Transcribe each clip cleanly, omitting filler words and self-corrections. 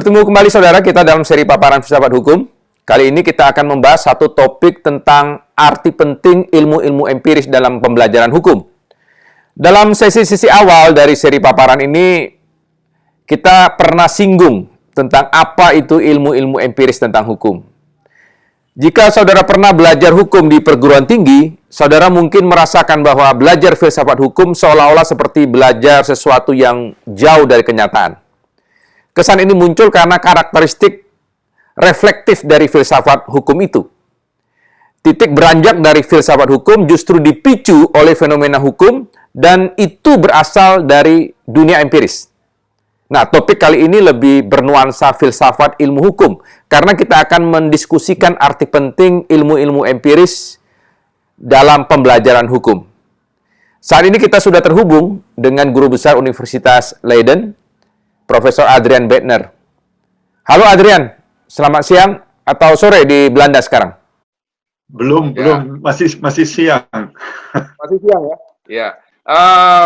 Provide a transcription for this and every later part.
Bertemu kembali saudara kita dalam seri paparan filsafat hukum. Kali ini kita akan membahas satu topik tentang arti penting ilmu-ilmu empiris dalam pembelajaran hukum. Dalam sesi-sesi awal dari seri paparan ini, kita pernah singgung tentang apa itu ilmu-ilmu empiris tentang hukum. Jika saudara pernah belajar hukum di perguruan tinggi, saudara mungkin merasakan bahwa belajar filsafat hukum seolah-olah seperti belajar sesuatu yang jauh dari kenyataan. Kesan ini muncul karena karakteristik reflektif dari filsafat hukum itu. Titik beranjak dari filsafat hukum justru dipicu oleh fenomena hukum dan itu berasal dari dunia empiris. Nah, topik kali ini lebih bernuansa filsafat ilmu hukum karena kita akan mendiskusikan arti penting ilmu-ilmu empiris dalam pembelajaran hukum. Saat ini kita sudah terhubung dengan Guru Besar Universitas Leiden, Profesor Adrian Bettner. Halo Adrian, selamat siang atau sore di Belanda sekarang? Belum, masih siang. Masih siang ya? Ya.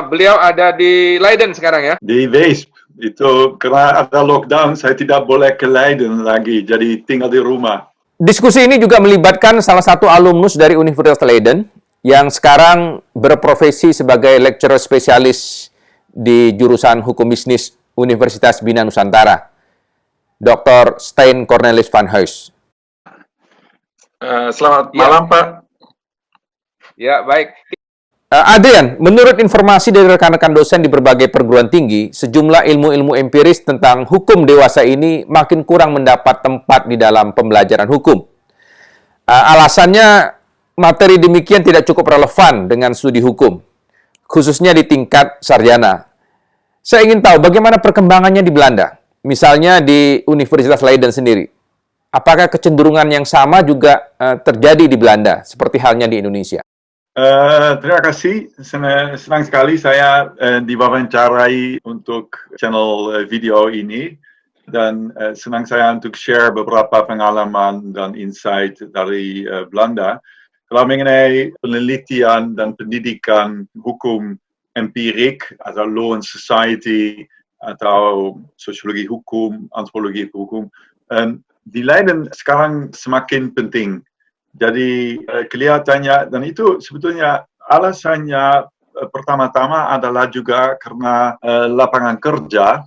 Beliau ada di Leiden sekarang ya? Di Weesp. Itu karena ada lockdown, saya tidak boleh ke Leiden lagi, jadi tinggal di rumah. Diskusi ini juga melibatkan salah satu alumnus dari Universitas Leiden yang sekarang berprofesi sebagai lecturer spesialis di jurusan hukum bisnis Universitas Bina Nusantara, Dr. Stijn Cornelis van Huys. Selamat malam, Pak. Ya, baik. Adrian, menurut informasi dari rekan-rekan dosen di berbagai perguruan tinggi, sejumlah ilmu-ilmu empiris tentang hukum dewasa ini makin kurang mendapat tempat di dalam pembelajaran hukum. Alasannya, materi demikian tidak cukup relevan dengan studi hukum, khususnya di tingkat sarjana. Saya ingin tahu bagaimana perkembangannya di Belanda, misalnya di Universitas Leiden sendiri. Apakah kecenderungan yang sama juga terjadi di Belanda, seperti halnya di Indonesia? Terima kasih, senang sekali saya diwawancarai untuk channel video ini, dan senang saya untuk share beberapa pengalaman dan insight dari Belanda. Kalau mengenai penelitian dan pendidikan hukum empirik atau law and society atau sosiologi hukum, antropologi hukum, di Leiden sekarang semakin penting. Jadi kelihatannya, dan itu sebetulnya alasannya pertama-tama adalah juga karena lapangan kerja.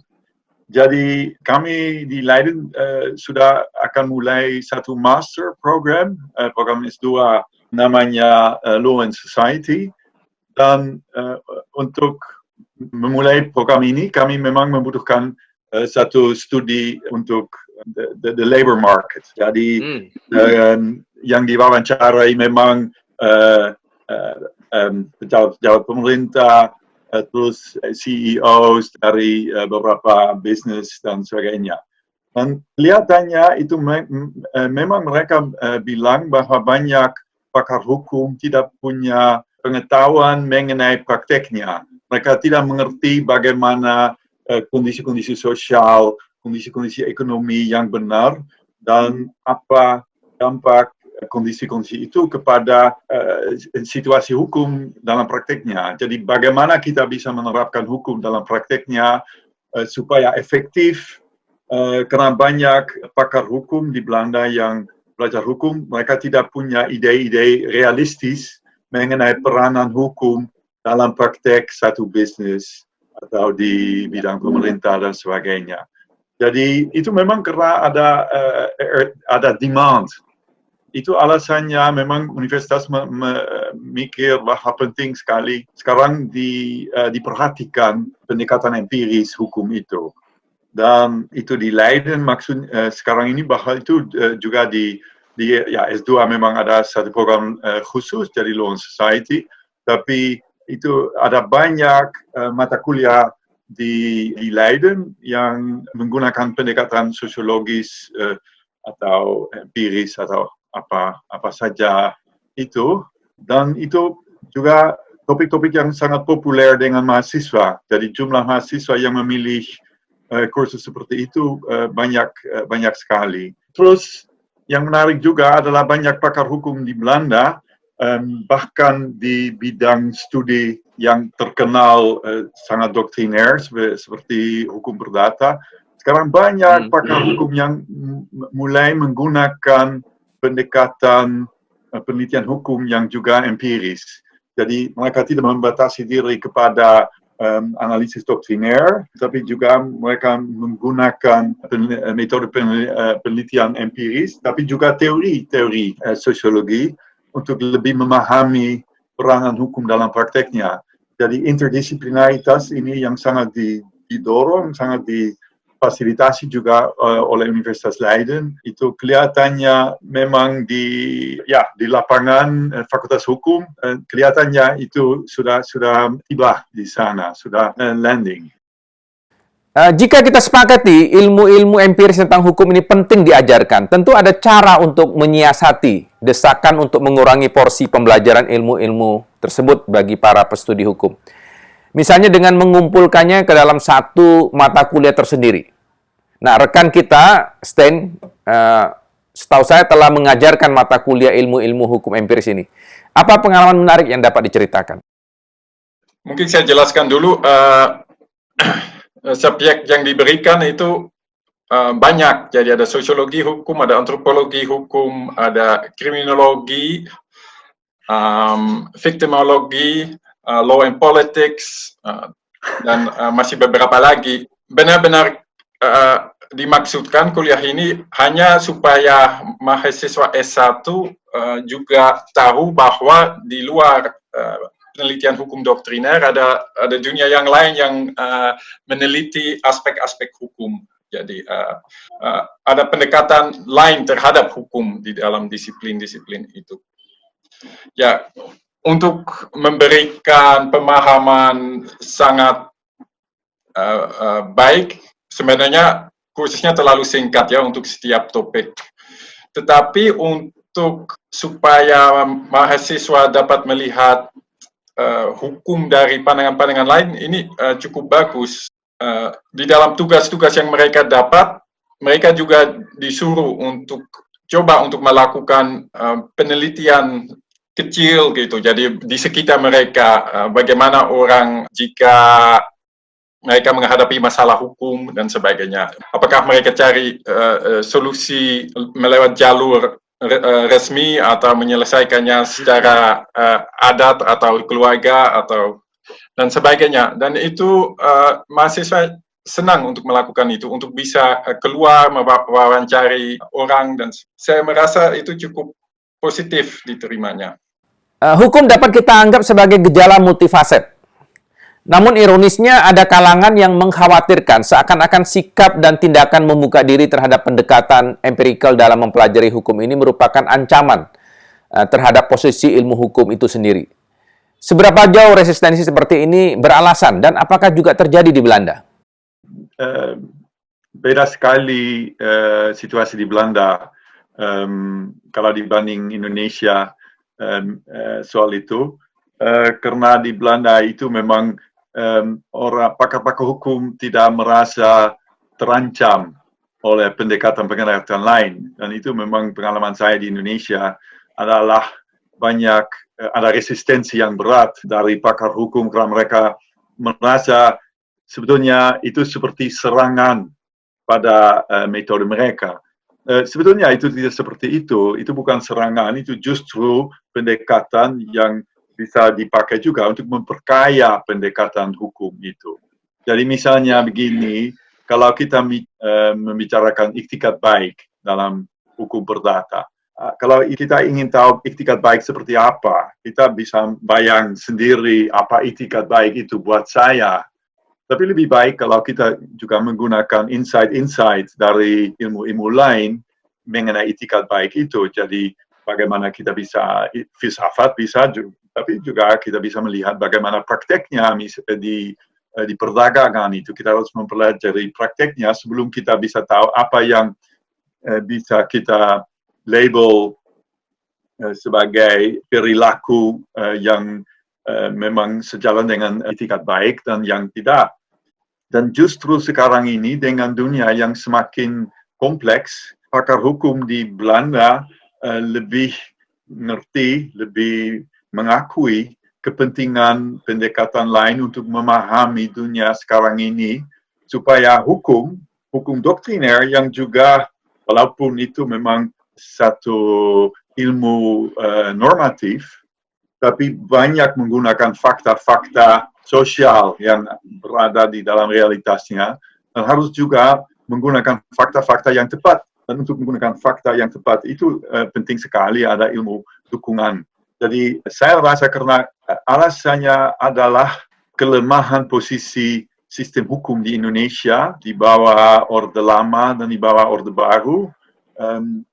Jadi kami di Leiden sudah akan mulai satu master program, program S2 namanya Law and Society. Dan untuk memulai program ini, kami memang membutuhkan satu studi untuk the labor market. Jadi yang diwawancarai memang pejabat pemerintah, terus CEOs dari beberapa bisnis dan sebagainya. Dan kelihatannya itu memang mereka bilang bahwa banyak pakar hukum tidak punya pengetahuan mengenai prakteknya. Mereka tidak mengerti bagaimana kondisi-kondisi sosial, kondisi-kondisi ekonomi yang benar, dan apa dampak kondisi-kondisi itu kepada situasi hukum dalam prakteknya. Jadi bagaimana kita bisa menerapkan hukum dalam prakteknya supaya efektif, karena banyak pakar hukum di Belanda yang belajar hukum, mereka tidak punya ide-ide realistis mengenai peranan hukum dalam praktek satu bisnis atau di bidang pemerintah dan sebagainya. Jadi itu memang karena ada demand. Itu alasannya memang universitas memikir bahwa penting sekali sekarang diperhatikan pendekatan empiris hukum itu. Dan itu di Leiden maksud sekarang ini bahwa itu juga di S2 memang ada satu program khusus dari Law and Society, tapi itu ada banyak mata kuliah di Leiden yang menggunakan pendekatan sosiologis atau empiris atau apa saja itu, dan itu juga topik-topik yang sangat populer dengan mahasiswa. Jadi jumlah mahasiswa yang memilih kursus seperti itu banyak sekali. Terus yang menarik juga adalah banyak pakar hukum di Belanda, bahkan di bidang studi yang terkenal sangat doktriner seperti hukum perdata, Sekarang banyak pakar hukum yang mulai menggunakan pendekatan penelitian hukum yang juga empiris. Jadi mereka tidak membatasi diri kepada analisis doktriner, tapi juga mereka menggunakan metode penelitian empiris, tapi juga teori-teori sosiologi untuk lebih memahami peranan hukum dalam prakteknya. Jadi interdisiplinaritas ini yang sangat didorong, sangat difasilitasi juga oleh Universitas Leiden. Itu kelihatannya memang di lapangan Fakultas Hukum, kelihatannya itu sudah tiba di sana, sudah landing. Jika kita sepakati ilmu-ilmu empiris tentang hukum ini penting diajarkan, tentu ada cara untuk menyiasati desakan untuk mengurangi porsi pembelajaran ilmu-ilmu tersebut bagi para pestudi hukum. Misalnya dengan mengumpulkannya ke dalam satu mata kuliah tersendiri. Nah, rekan kita, Sten, setahu saya telah mengajarkan mata kuliah ilmu-ilmu hukum empiris ini. Apa pengalaman menarik yang dapat diceritakan? Mungkin saya jelaskan dulu. Subjek yang diberikan itu banyak. Jadi ada sosiologi hukum, ada antropologi hukum, ada kriminologi, victimologi, law and politics, dan masih beberapa lagi. Benar-benar dimaksudkan kuliah ini hanya supaya mahasiswa S1 juga tahu bahwa di luar penelitian hukum doktriner ada dunia yang lain yang meneliti aspek-aspek hukum. Jadi ada pendekatan lain terhadap hukum di dalam disiplin-disiplin itu. Ya, untuk memberikan pemahaman sangat baik, sebenarnya kursusnya terlalu singkat ya untuk setiap topik. Tetapi untuk supaya mahasiswa dapat melihat hukum dari pandangan-pandangan lain, ini cukup bagus. Di dalam tugas-tugas yang mereka dapat, mereka juga disuruh untuk coba untuk melakukan penelitian kecil gitu. Jadi di sekitar mereka, bagaimana orang jika mereka menghadapi masalah hukum dan sebagainya. Apakah mereka cari solusi melewat jalur resmi atau menyelesaikannya secara adat atau keluarga atau dan sebagainya. Dan itu mahasiswa senang untuk melakukan itu, untuk bisa keluar mewawancari orang, dan saya merasa itu cukup positif diterimanya. Hukum dapat kita anggap sebagai gejala multifaset. Namun ironisnya ada kalangan yang mengkhawatirkan seakan-akan sikap dan tindakan membuka diri terhadap pendekatan empirikal dalam mempelajari hukum ini merupakan ancaman terhadap posisi ilmu hukum itu sendiri. Seberapa jauh resistensi seperti ini beralasan dan apakah juga terjadi di Belanda? Beda sekali situasi di Belanda kalau dibanding Indonesia soal itu, karena di Belanda itu memang orang pakar-pakar hukum tidak merasa terancam oleh pendekatan-pendekatan lain, dan itu memang pengalaman saya di Indonesia adalah banyak ada resistensi yang berat dari pakar hukum karena mereka merasa sebetulnya itu seperti serangan pada metode mereka. Sebetulnya itu tidak seperti itu bukan serangan, itu justru pendekatan yang bisa dipakai juga untuk memperkaya pendekatan hukum itu. Jadi misalnya begini, kalau kita membicarakan iktikat baik dalam hukum perdata, kalau kita ingin tahu iktikat baik seperti apa, kita bisa bayang sendiri apa iktikat baik itu buat saya. Tapi lebih baik kalau kita juga menggunakan insight-insight dari ilmu-ilmu lain mengenai iktikat baik itu. Jadi bagaimana kita bisa, filsafat bisa, tapi juga kita bisa melihat bagaimana prakteknya di perdagangan itu. Kita harus mempelajari prakteknya sebelum kita bisa tahu apa yang bisa kita label sebagai perilaku yang memang sejalan dengan etikat baik dan yang tidak. Dan justru sekarang ini dengan dunia yang semakin kompleks, pakar hukum di Belanda lebih ngerti, lebih mengakui kepentingan pendekatan lain untuk memahami dunia sekarang ini, supaya hukum hukum doktriner yang juga, walaupun itu memang satu ilmu normatif, tapi banyak menggunakan fakta-fakta sosial yang berada di dalam realitasnya, dan harus juga menggunakan fakta-fakta yang tepat. Dan untuk menggunakan fakta yang tepat itu penting sekali ada ilmu dukungan. Jadi saya rasa karena alasannya adalah kelemahan posisi sistem hukum di Indonesia di bawah Orde Lama dan di bawah Orde Baru,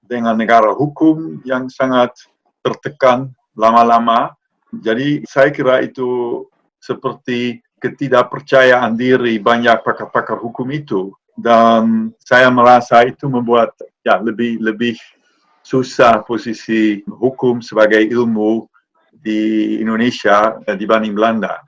dengan negara hukum yang sangat tertekan lama-lama. Jadi saya kira itu seperti ketidakpercayaan diri banyak pakar-pakar hukum itu. Dan saya merasa itu membuat lebih susah posisi hukum sebagai ilmu di Indonesia dibanding Belanda.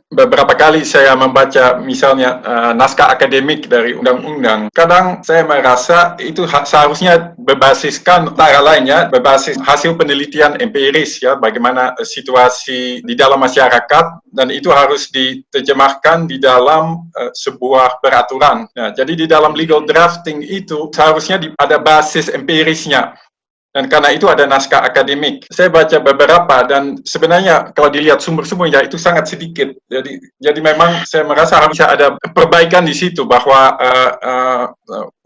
Beberapa kali saya membaca misalnya naskah akademik dari undang-undang. Kadang saya merasa itu seharusnya berbasiskan antara lainnya berbasis hasil penelitian empiris ya, bagaimana situasi di dalam masyarakat, dan itu harus diterjemahkan di dalam sebuah peraturan. Nah, jadi di dalam legal drafting itu seharusnya ada basis empirisnya. Dan karena itu ada naskah akademik. Saya baca beberapa dan sebenarnya kalau dilihat sumber-sumbernya itu sangat sedikit. Jadi memang saya merasa harus ada perbaikan di situ bahwa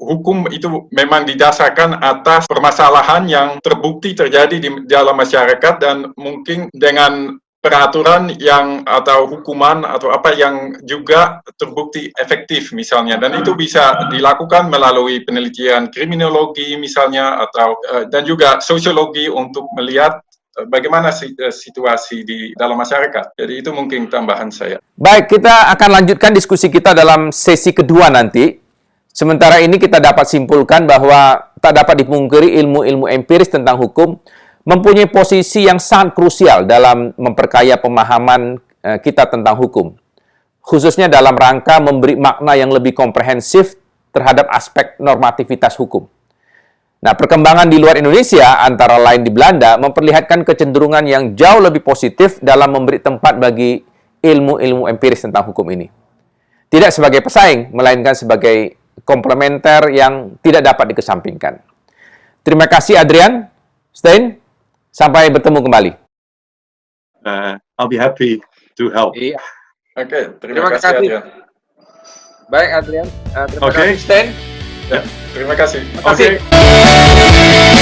hukum itu memang didasarkan atas permasalahan yang terbukti terjadi di dalam masyarakat dan mungkin dengan peraturan yang atau hukuman atau apa yang juga terbukti efektif misalnya, dan itu bisa dilakukan melalui penelitian kriminologi misalnya atau dan juga sosiologi untuk melihat bagaimana situasi di dalam masyarakat. Jadi itu mungkin tambahan saya. Baik, kita akan lanjutkan diskusi kita dalam sesi kedua nanti. Sementara ini kita dapat simpulkan bahwa tak dapat dipungkiri ilmu-ilmu empiris tentang hukum mempunyai posisi yang sangat krusial dalam memperkaya pemahaman kita tentang hukum, khususnya dalam rangka memberi makna yang lebih komprehensif terhadap aspek normativitas hukum. Nah, perkembangan di luar Indonesia, antara lain di Belanda, memperlihatkan kecenderungan yang jauh lebih positif dalam memberi tempat bagi ilmu-ilmu empiris tentang hukum ini. Tidak sebagai pesaing, melainkan sebagai komplementer yang tidak dapat dikesampingkan. Terima kasih Adrian, Stein. Sampai bertemu kembali. I'll be happy to help. Iya. Oke, terima kasih Adrian. Baik Adrian, terima Oke. kasih Stan. Ya, terima kasih. Terima kasih. Okay.